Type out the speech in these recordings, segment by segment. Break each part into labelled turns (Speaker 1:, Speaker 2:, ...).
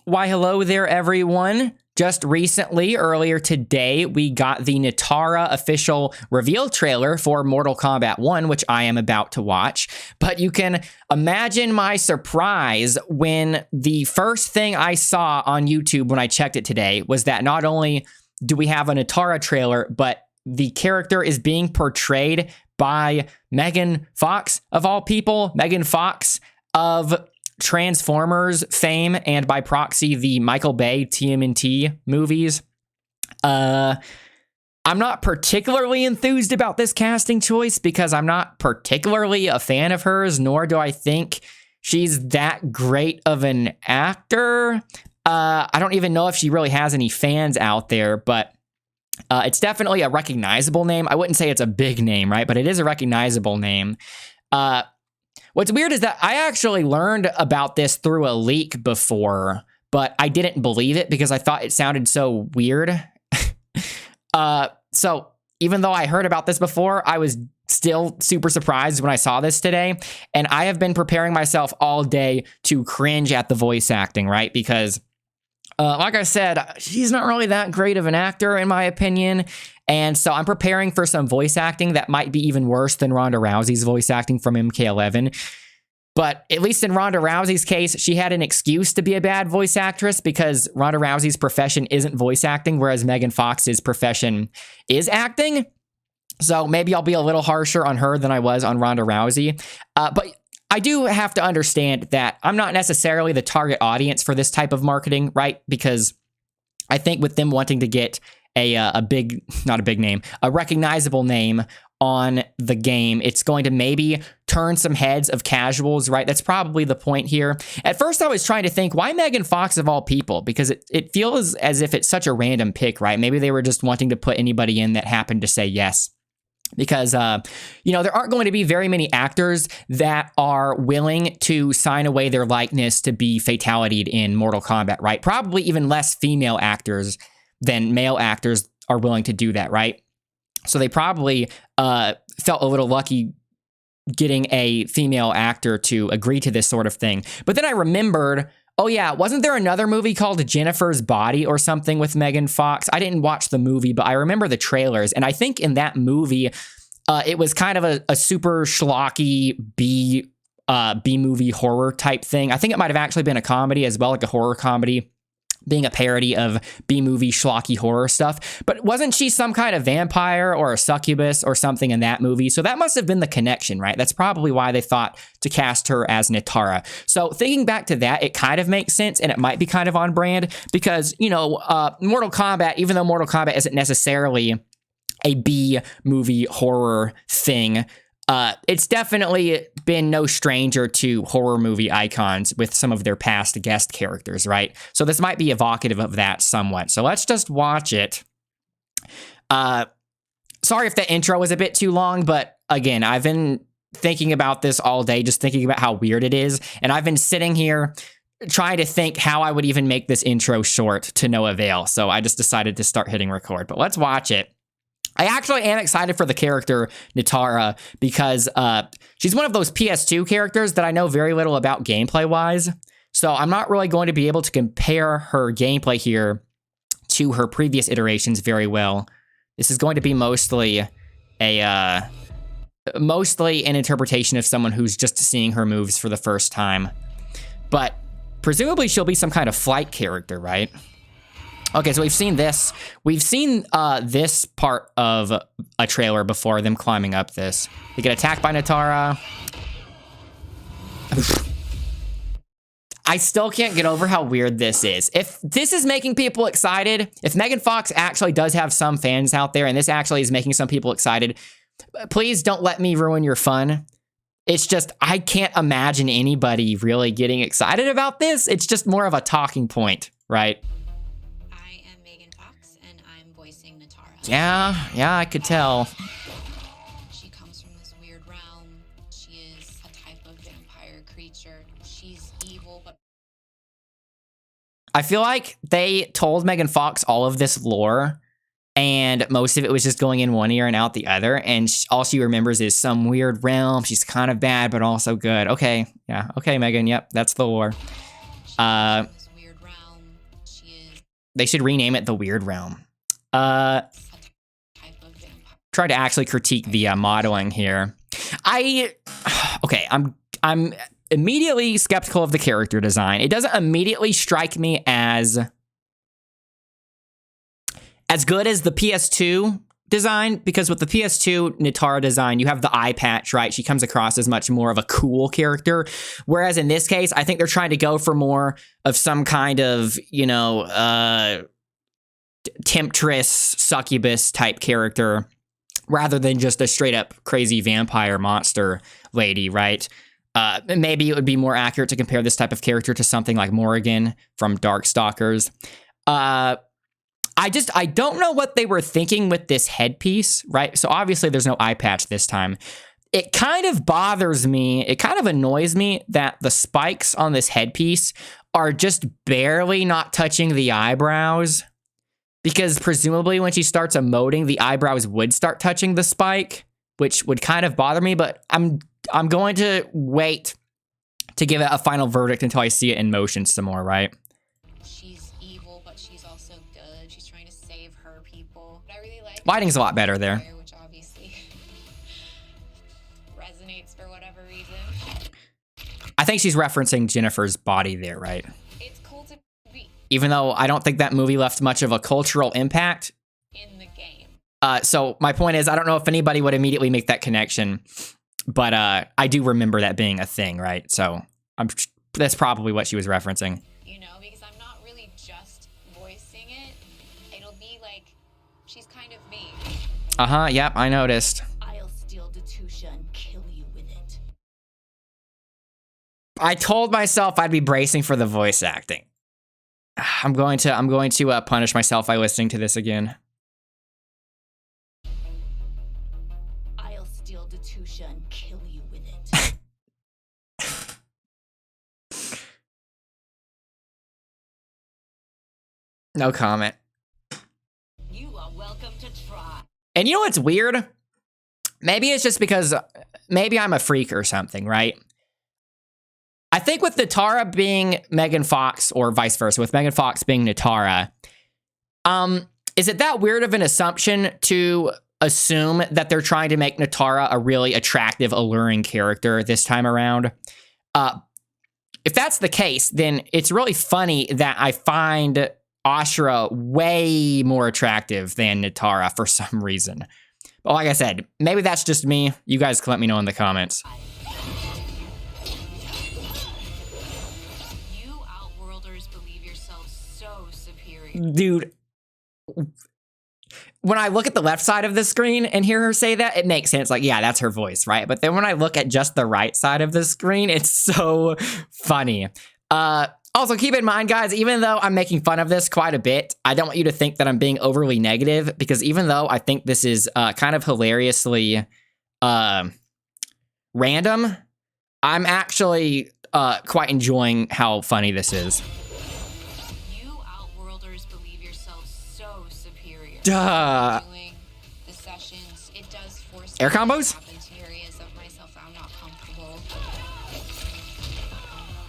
Speaker 1: Why, hello there, everyone. Just recently, earlier today, we got the Nitara official reveal trailer for Mortal Kombat 1, which I am about to watch. But you can imagine my surprise when the first thing I saw on YouTube when I checked it today was that not only do we have a Nitara trailer, but the character is being portrayed by Megan Fox, of all people. Megan Fox of Transformers fame, and by proxy, the Michael Bay TMNT movies. I'm not particularly enthused about this casting choice because I'm not particularly a fan of hers, nor do I think she's that great of an actor. I don't even know if she really has any fans out there, but it's definitely a recognizable name. I wouldn't say it's a big name, right? But it is a recognizable name. What's weird is that I actually learned about this through a leak before, but I didn't believe it because I thought it sounded so weird. So even though I heard about this before, I was still super surprised when I saw this today. And I have been preparing myself all day to cringe at the voice acting, right? Because like I said, she's not really that great of an actor, in my opinion. And so I'm preparing for some voice acting that might be even worse than Ronda Rousey's voice acting from MK1. But at least in Ronda Rousey's case, she had an excuse to be a bad voice actress because Ronda Rousey's profession isn't voice acting, whereas Megan Fox's profession is acting. So maybe I'll be a little harsher on her than I was on Ronda Rousey. But I do have to understand that I'm not necessarily the target audience for this type of marketing, right? Because I think with them wanting to get a big, not a big name, a recognizable name on the game, it's going to maybe turn some heads of casuals, right? That's probably the point here. At first, I was trying to think, why Megan Fox of all people? Because it feels as if it's such a random pick, right? Maybe they were just wanting to put anybody in that happened to say yes. Because, there aren't going to be very many actors that are willing to sign away their likeness to be fatalityed in Mortal Kombat, right? Probably even less female actors than male actors are willing to do that, right? So they probably felt a little lucky getting a female actor to agree to this sort of thing. But then I remembered, oh yeah, wasn't there another movie called Jennifer's Body or something with Megan Fox? I didn't watch the movie, but I remember the trailers. And I think in that movie, it was kind of a super schlocky B-movie horror type thing. I think it might have actually been a comedy as well, like a horror comedy, being a parody of B-movie schlocky horror stuff. But wasn't she some kind of vampire or a succubus or something in that movie? So that must have been the connection, right? That's probably why they thought to cast her as Nitara. So thinking back to that, it kind of makes sense, and it might be kind of on brand because, Mortal Kombat, even though Mortal Kombat isn't necessarily a B-movie horror thing, it's definitely been no stranger to horror movie icons with some of their past guest characters, right? So this might be evocative of that somewhat. So let's just watch it. Sorry if the intro was a bit too long, but again, I've been thinking about this all day, just thinking about how weird it is. And I've been sitting here trying to think how I would even make this intro short to no avail. So I just decided to start hitting record, but let's watch it. I actually am excited for the character Nitara because she's one of those PS2 characters that I know very little about gameplay-wise. So I'm not really going to be able to compare her gameplay here to her previous iterations very well. This is going to be mostly an interpretation of someone who's just seeing her moves for the first time. But presumably she'll be some kind of flight character, right? Okay, so we've seen this. We've seen this part of a trailer before, them climbing up this. They get attacked by Nitara. I still can't get over how weird this is. If this is making people excited, if Megan Fox actually does have some fans out there, and this actually is making some people excited, please don't let me ruin your fun. It's just, I can't imagine anybody really getting excited about this. It's just more of a talking point, right? Yeah, I could tell.
Speaker 2: She comes from this weird realm. She is a type of vampire creature. She's evil, but
Speaker 1: I feel like they told Megan Fox all of this lore, and most of it was just going in one ear and out the other, and all she remembers is some weird realm. She's kind of bad, but also good. Okay, yeah, okay, Megan, yep, that's the lore.
Speaker 2: this weird realm.
Speaker 1: They should rename it the Weird Realm. Try to actually critique the modeling here. Okay, I'm immediately skeptical of the character design. It doesn't immediately strike me as good as the PS2 design, because with the PS2 Nitara design, you have the eye patch, right? She comes across as much more of a cool character. Whereas in this case, I think they're trying to go for more of some kind of, you know, temptress, succubus type character, rather than just a straight up crazy vampire monster lady, right? Maybe it would be more accurate to compare this type of character to something like Morrigan from Darkstalkers. I don't know what they were thinking with this headpiece, right? So obviously there's no eye patch this time. It kind of bothers me, it kind of annoys me that the spikes on this headpiece are just barely not touching the eyebrows, because presumably when she starts emoting, the eyebrows would start touching the spike, which would kind of bother me, but I'm going to wait to give it a final verdict until I see it in motion some more, right?
Speaker 2: She's evil, but she's also good. She's trying to save her people. But I really like
Speaker 1: lighting's a lot better there,
Speaker 2: which obviously resonates for whatever reason.
Speaker 1: I think she's referencing Jennifer's body there, right?
Speaker 2: It's cool to be
Speaker 1: Even though I don't think that movie left much of a cultural impact
Speaker 2: in the game.
Speaker 1: So my point is, I don't know if anybody would immediately make that connection, but I do remember that being a thing, right? So that's probably what she was referencing.
Speaker 2: You know, because I'm not really just voicing it. It'll be like, she's kind of me.
Speaker 1: Uh-huh, yep, I noticed.
Speaker 3: I'll steal Datusha and kill you with it.
Speaker 1: I told myself I'd be bracing for the voice acting. I'm going to punish myself by listening to this again.
Speaker 3: I'll steal Datusha and kill you with it.
Speaker 1: No comment.
Speaker 3: You are welcome to try.
Speaker 1: And you know what's weird? Maybe it's just because maybe I'm a freak or something, right? I think with Nitara being Megan Fox, or vice versa, with Megan Fox being Nitara, is it that weird of an assumption to assume that they're trying to make Nitara a really attractive, alluring character this time around? If that's the case, then it's really funny that I find Ashura way more attractive than Nitara for some reason. But like I said, maybe that's just me. You guys can let me know in the comments.
Speaker 3: You outworlders believe yourselves so superior.
Speaker 1: Dude, when I look at the left side of the screen and hear her say that, it makes sense. Like, yeah, that's her voice, right? But then when I look at just the right side of the screen, it's so funny. Also, keep in mind, guys, even though I'm making fun of this quite a bit, I don't want you to think that I'm being overly negative, because even though I think this is kind of hilariously random, I'm actually quite enjoying how funny this is.
Speaker 3: You outworlders believe yourselves so superior.
Speaker 1: Duh.
Speaker 2: Doing the sessions, it does force
Speaker 1: Air
Speaker 2: me to
Speaker 1: combos?
Speaker 2: tap into areas of myself I'm not comfortable.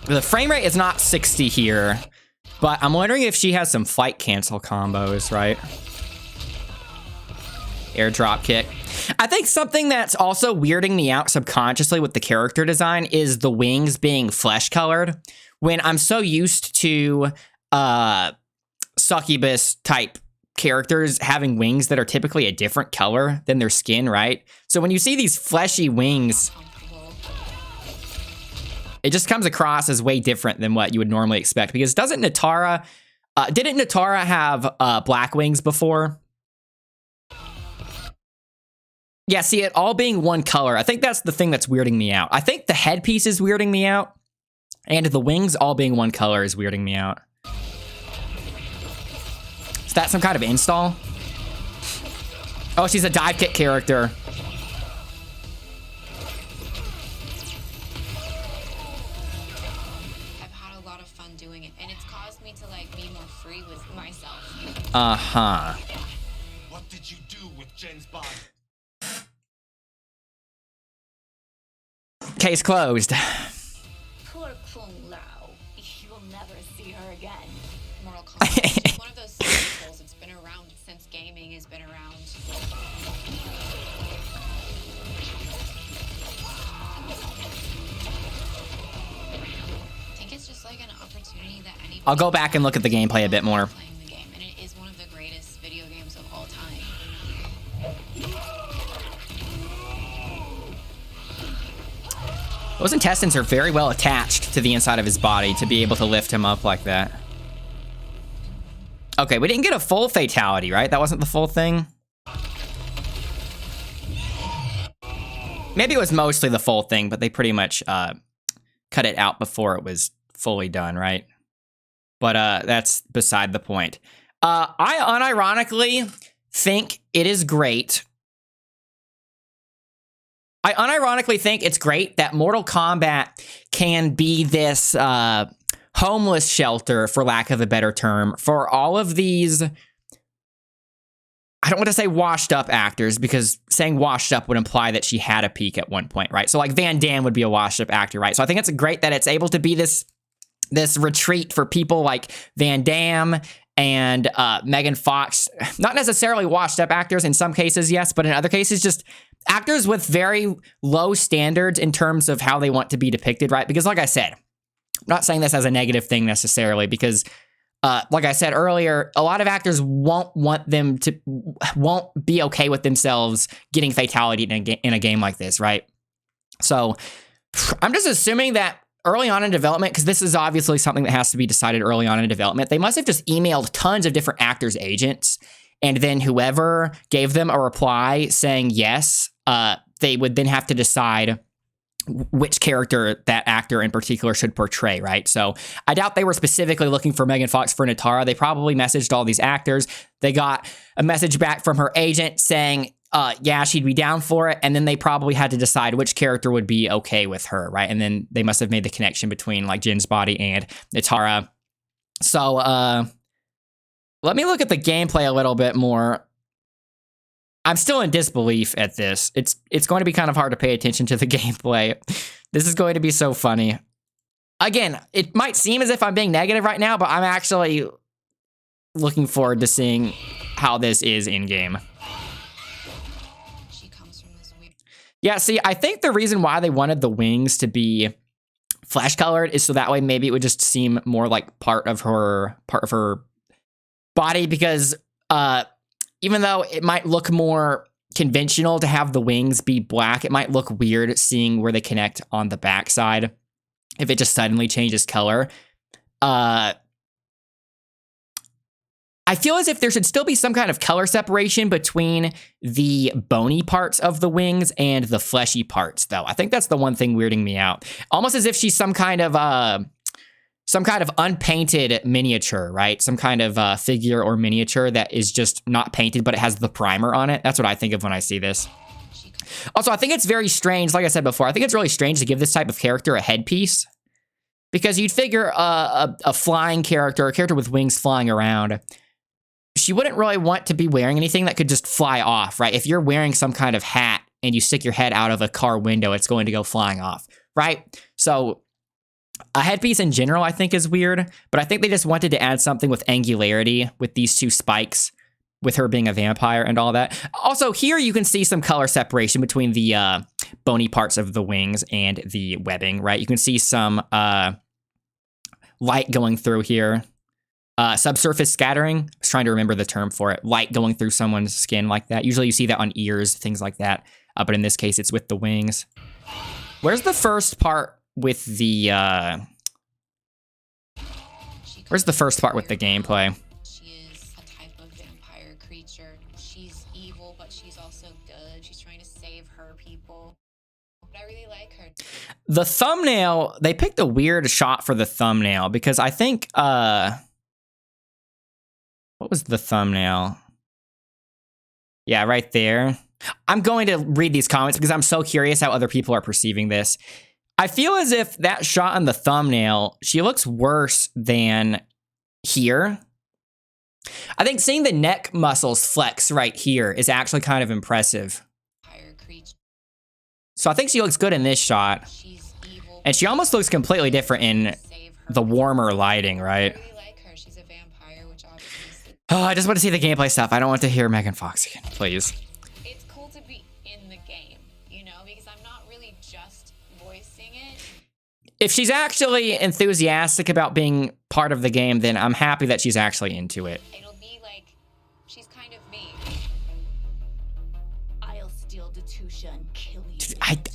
Speaker 1: The frame rate is not 60 here, but I'm wondering if she has some flight cancel combos, right? Air drop kick. I think something that's also weirding me out subconsciously with the character design is the wings being flesh colored, when I'm so used to succubus type characters having wings that are typically a different color than their skin, right? So when you see these fleshy wings, it just comes across as way different than what you would normally expect. Because didn't Nitara have black wings before? Yeah, see, it all being one color. I think that's the thing that's weirding me out. I think the headpiece is weirding me out, and the wings all being one color is weirding me out. Is that some kind of install? Oh, she's a dive kick character.
Speaker 2: Doing it, and it's caused me to like be more free with myself.
Speaker 1: Uh-huh.
Speaker 4: What did you do with Jen's body?
Speaker 1: Case closed.
Speaker 3: Poor Kung Lao. You'll never see her again.
Speaker 2: Mortal Kombat. It's one of those staples. It's been around since gaming has been around. I think it's just like an opportunity that anybody.
Speaker 1: I'll go back and look at the gameplay a bit more.
Speaker 2: Playing the game, and it is one of the greatest video games of all time.
Speaker 1: Those intestines are very well attached to the inside of his body to be able to lift him up like that. Okay, we didn't get a full fatality, right? That wasn't the full thing? Maybe it was mostly the full thing, but they pretty much cut it out before it was fully done, right? But that's beside the point. I unironically think it is great. I unironically think it's great that Mortal Kombat can be this homeless shelter, for lack of a better term, for all of these, I don't want to say washed up actors, because saying washed up would imply that she had a peak at one point, right? So like Van Damme would be a washed up actor, right? So I think it's great that it's able to be this retreat for people like Van Damme and Megan Fox. Not necessarily washed up actors in some cases, yes, but in other cases just actors with very low standards in terms of how they want to be depicted, right? Because like I said, I'm not saying this as a negative thing necessarily, because like I said earlier, a lot of actors won't be okay with themselves getting fatality in a game like this, right? So I'm just assuming that early on in development, because this is obviously something that has to be decided early on in development, they must have just emailed tons of different actors' agents, and then whoever gave them a reply saying yes, they would then have to decide which character that actor in particular should portray, right? So I doubt they were specifically looking for Megan Fox for Nitara. They probably messaged all these actors. They got a message back from her agent saying, yeah, she'd be down for it. And then they probably had to decide which character would be okay with her, right? And then they must have made the connection between like Jin's body and Nitara. So let me look at the gameplay a little bit more. I'm still in disbelief at this. It's going to be kind of hard to pay attention to the gameplay. This is going to be so funny. Again, it might seem as if I'm being negative right now, but I'm actually looking forward to seeing how this is in-game.
Speaker 2: She comes from this weird.
Speaker 1: Yeah, see, I think the reason why they wanted the wings to be flesh-colored is so that way maybe it would just seem more like part of her body, because even though it might look more conventional to have the wings be black, it might look weird seeing where they connect on the backside if it just suddenly changes color. I feel as if there should still be some kind of color separation between the bony parts of the wings and the fleshy parts, though. I think that's the one thing weirding me out. Almost as if she's some kind of unpainted miniature, right? Some kind of figure or miniature that is just not painted, but it has the primer on it. That's what I think of when I see this. Also, I think it's very strange, like I said before, I think it's really strange to give this type of character a headpiece, because you'd figure a flying character, a character with wings flying around, she wouldn't really want to be wearing anything that could just fly off, right? If you're wearing some kind of hat and you stick your head out of a car window, it's going to go flying off, right? So a headpiece in general, I think, is weird, but I think they just wanted to add something with angularity with these two spikes, with her being a vampire and all that. Also, here you can see some color separation between the bony parts of the wings and the webbing, right? You can see some light going through here. Subsurface scattering. I was trying to remember the term for it. Light going through someone's skin like that. Usually you see that on ears, things like that. But in this case, it's with the wings. Where's the first part with the gameplay?
Speaker 2: She is a type of vampire creature. She's evil, but she's also good. She's trying to save her people. But I really like her.
Speaker 1: The thumbnail, they picked a weird shot for the thumbnail, because I think what was the thumbnail? Yeah, right there. I'm going to read these comments because I'm so curious how other people are perceiving this. I feel as if that shot on the thumbnail, she looks worse than here. I think seeing the neck muscles flex right here is actually kind of impressive. So I think she looks good in this shot. And she almost looks completely different in the warmer lighting, right?
Speaker 2: I really like her. She's a vampire.
Speaker 1: Oh, I just want to see the gameplay stuff. I don't want to hear Megan Fox again, please.
Speaker 2: It's cool to be in the game, you know, because I'm not really just voicing it.
Speaker 1: If she's actually enthusiastic about being part of the game, then I'm happy that she's actually into it.
Speaker 2: It'll be like she's kind of me.
Speaker 3: I'll steal Datusha and kill you.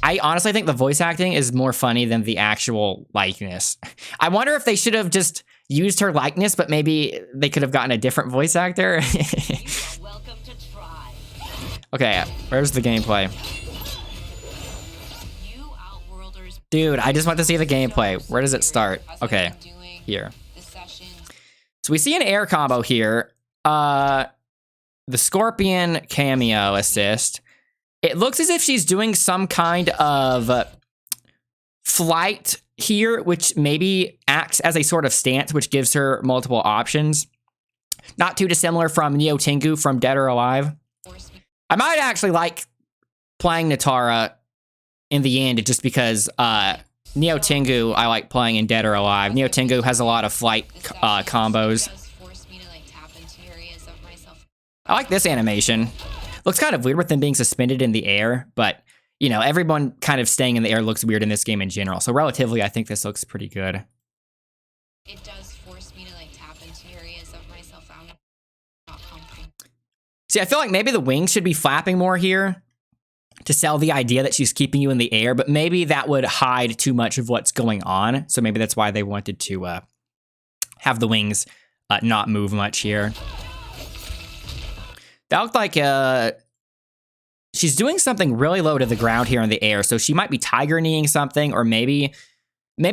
Speaker 1: I honestly think the voice acting is more funny than the actual likeness. I wonder if they should have just used her likeness, but maybe they could have gotten a different voice actor.
Speaker 3: You are welcome to try.
Speaker 1: Okay, where's the gameplay?
Speaker 3: You outworlders.
Speaker 1: Dude, I just want to see the gameplay. Where does it start? Okay, here.
Speaker 2: The sessions.
Speaker 1: So we see an air combo here. The Scorpion cameo assist. It looks as if she's doing some kind of flight here, which maybe acts as a sort of stance, which gives her multiple options. Not too dissimilar from Neo Tengu from Dead or Alive. I might actually like playing Nitara in the end, just because Neo Tengu I like playing in Dead or Alive. Neo Tengu has a lot of flight combos. I like this animation. Looks kind of weird with them being suspended in the air, but you know, everyone kind of staying in the air looks weird in this game in general. So relatively, I think this looks pretty good.
Speaker 2: It does force me to like tap into areas of myself I'm not comfortable.
Speaker 1: See, I feel like maybe the wings should be flapping more here to sell the idea that she's keeping you in the air, but maybe that would hide too much of what's going on. So maybe that's why they wanted to have the wings not move much here. That looked like she's doing something really low to the ground here in the air. So she might be tiger kneeing something, or maybe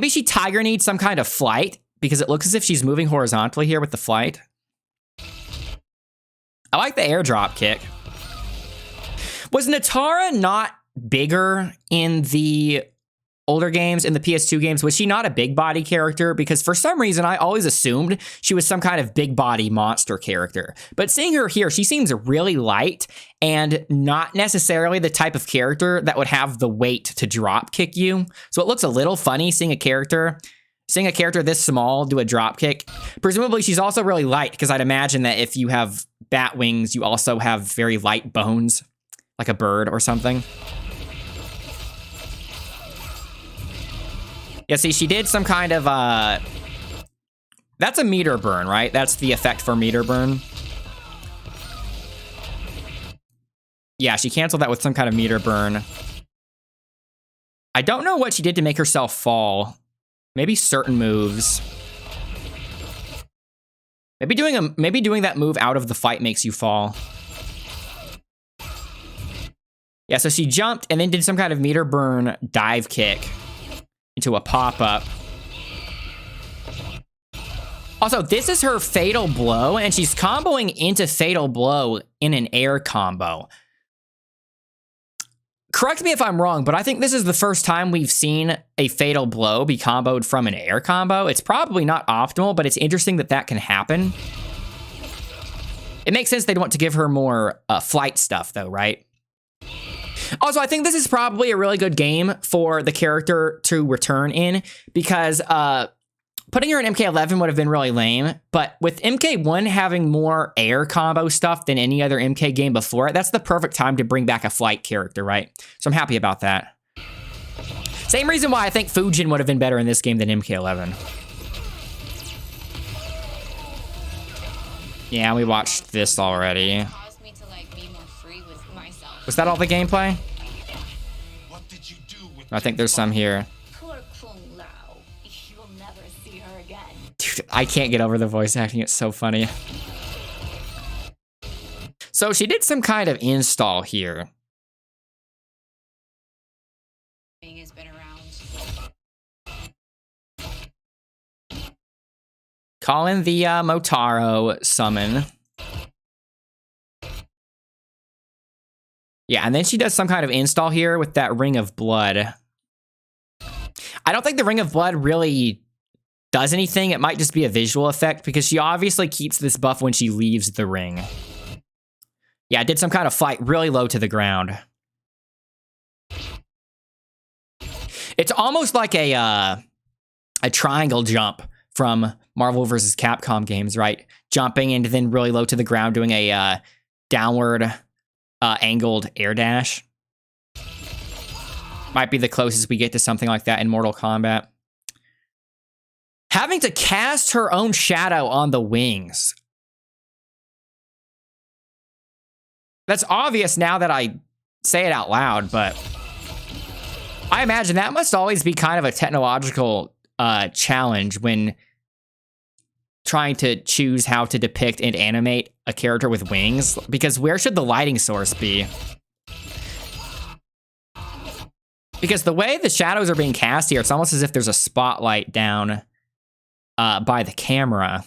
Speaker 1: she tiger kneed some kind of flight, because it looks as if she's moving horizontally here with the flight. I like the airdrop kick. Was Nitara not bigger in the older games, in the PS2 games? Was she not a big body character? Because for some reason, I always assumed she was some kind of big body monster character. But seeing her here, she seems really light and not necessarily the type of character that would have the weight to drop kick you. So it looks a little funny seeing a character this small do a drop kick. Presumably she's also really light, because I'd imagine that if you have bat wings, you also have very light bones, like a bird or something. Yeah, see, she did some kind of, that's a meter burn, right? That's the effect for meter burn. Yeah, she canceled that with some kind of meter burn. I don't know what she did to make herself fall. Maybe certain moves. Maybe doing that move out of the fight makes you fall. Yeah, so she jumped and then did some kind of meter burn dive kick into a pop-up. Also, this is her fatal blow, and she's comboing into fatal blow in an air combo. Correct me if I'm wrong, but I think this is the first time we've seen a fatal blow be comboed from an air combo. It's probably not optimal, but it's interesting that that can happen. It makes sense they'd want to give her more flight stuff, though, right? Also, I think this is probably a really good game for the character to return in, because putting her in MK11 would have been really lame, but with MK1 having more air combo stuff than any other MK game before it, that's the perfect time to bring back a flight character, right? So I'm happy about that. Same reason why I think Fujin would have been better in this game than MK11. Yeah, we watched this already.
Speaker 2: Caused me to like be more free with myself.
Speaker 1: Was that all the gameplay?
Speaker 4: What did you do with
Speaker 1: I think there's some here.
Speaker 3: Poor Kung Lao. You'll never see her again.
Speaker 1: Dude, I can't get over the voice acting. It's so funny. So she did some kind of install here.
Speaker 2: Has been around.
Speaker 1: Call in the Motaro summon. Yeah, and then she does some kind of install here with that Ring of Blood. I don't think the Ring of Blood really does anything. It might just be a visual effect, because she obviously keeps this buff when she leaves the ring. Yeah, it did some kind of flight really low to the ground. It's almost like a triangle jump from Marvel vs. Capcom games, right? Jumping and then really low to the ground, doing a downward angled air dash. Might be the closest we get to something like that in Mortal Kombat. Having to cast her own shadow on the wings. That's obvious now that I say it out loud, but I imagine that must always be kind of a technological challenge when trying to choose how to depict and animate a character with wings, because where should the lighting source be? Because the way the shadows are being cast here, it's almost as if there's a spotlight down by the camera.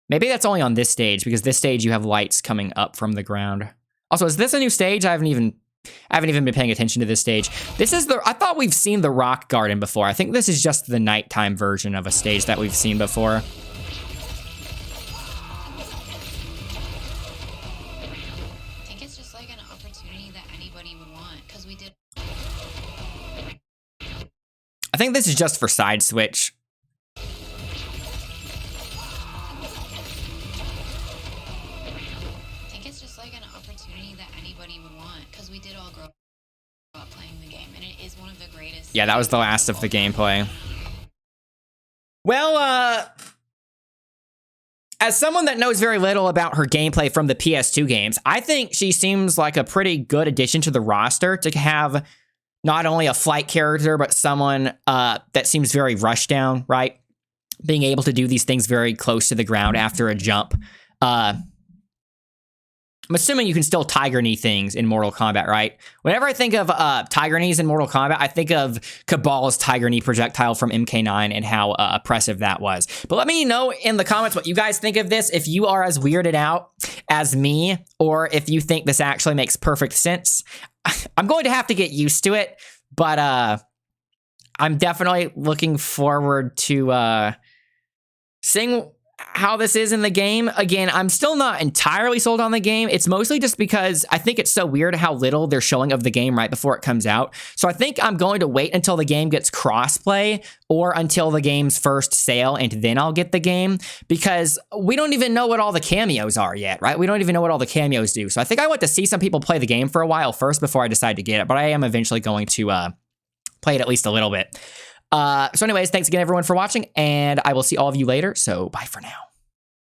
Speaker 1: Maybe that's only on this stage, because this stage you have lights coming up from the ground. Also, is this a new stage? I haven't even been paying attention to this stage. I thought we've seen the Rock Garden before. I think this is just the nighttime version of a stage that we've seen before.
Speaker 2: I think it's just like an opportunity that anybody would want, because we did.
Speaker 1: I think this is just for side switch.
Speaker 2: I think it's just like an opportunity that anybody would want, because we did all grow up playing the game, and it is one of the greatest.
Speaker 1: Yeah, that was the last of the gameplay. Well, as someone that knows very little about her gameplay from the PS2 games, I think she seems like a pretty good addition to the roster to have not only a flight character, but someone that seems very rushdown, right? Being able to do these things very close to the ground after a jump. I'm assuming you can still Tiger Knee things in Mortal Kombat, right? Whenever I think of Tiger Knees in Mortal Kombat, I think of Cabal's Tiger Knee projectile from MK9 and how oppressive that was. But let me know in the comments what you guys think of this, if you are as weirded out as me, or if you think this actually makes perfect sense. I'm going to have to get used to it, but I'm definitely looking forward to seeing how this is in the game. Again, I'm still not entirely sold on the game. It's mostly just because I think it's so weird how little they're showing of the game right before it comes out. So I think I'm going to wait until the game gets crossplay or until the game's first sale, and then I'll get the game, because we don't even know what all the cameos are yet, right? We don't even know what all the cameos do. So I think I want to see some people play the game for a while first before I decide to get it, but I am eventually going to play it at least a little bit. So anyways, thanks again, everyone, for watching, and I will see all of you later. So bye for now.